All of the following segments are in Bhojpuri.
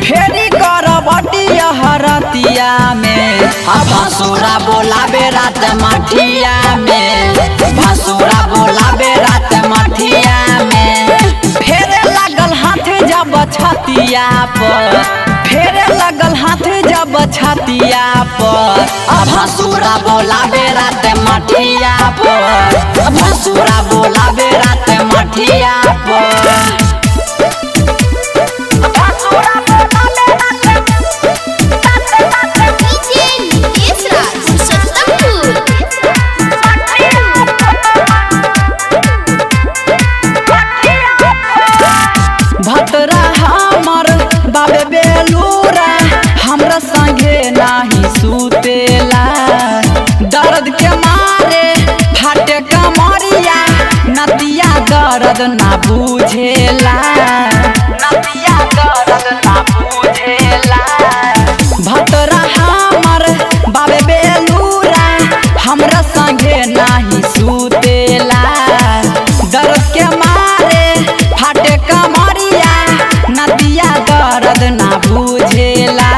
फेरी करवटिया हरतिया में भसुरा बोलाबे रात मठिया में भसुरा बोलाबे रात मठिया में फेरे लगल हाथ जब छतिया पर फेरे लगल हाथ जब छतिया पर भसुरा बोलाबे रात मठिया पर भसुरा बोलाबे रात मठिया पर भतरा हमर बाबे बेलूरा हमरा संगे नाही सुतेला दर्द के मारे फाटे कमरिया नदिया दर्द ना बुझेला नदिया दर्द ना बुझेला भतरा हमर बाबे बेलूरा हमरा संगे नाही सुतेला दर्द के मारे फाटे कमरिया नदिया दर्द ना बुझेला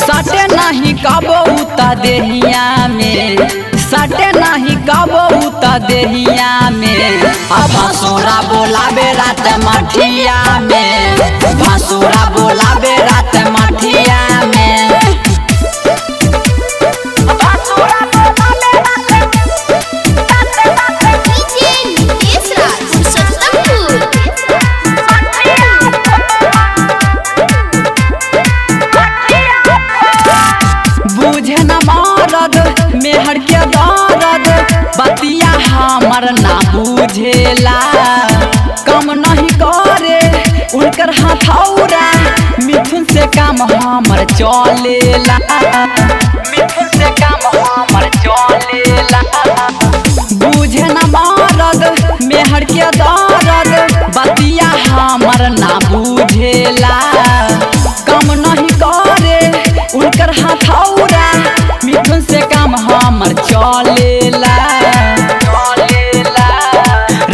सटे नहीं कबो उता देहिया में सटे नहीं कबो उता देहिया में भसुरा बोलाबे रात मठिया में भसुरा बोलाबे रात मठिया में बुझे न मरद मेहर के दर्द बतिया हमर ना बुझेला कम नहीं करे उनकर हथौरा मिथुन से काम हमर चलेला मिथुन से काम हमर चलेला बुझे न मरद मेहर के दर्द बतिया हमर ना बुझेला कम नहीं करे उनकर हथौरा मिथुन से काम हमर चलेला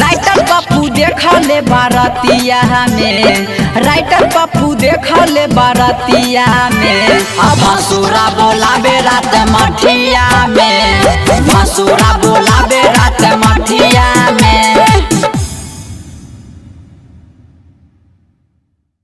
राइटर पप्पू देखले बारतिया में राइटर पप्पू देखले बारतिया में भसुरा बोलाबे रात मठिया में भसुरा बोला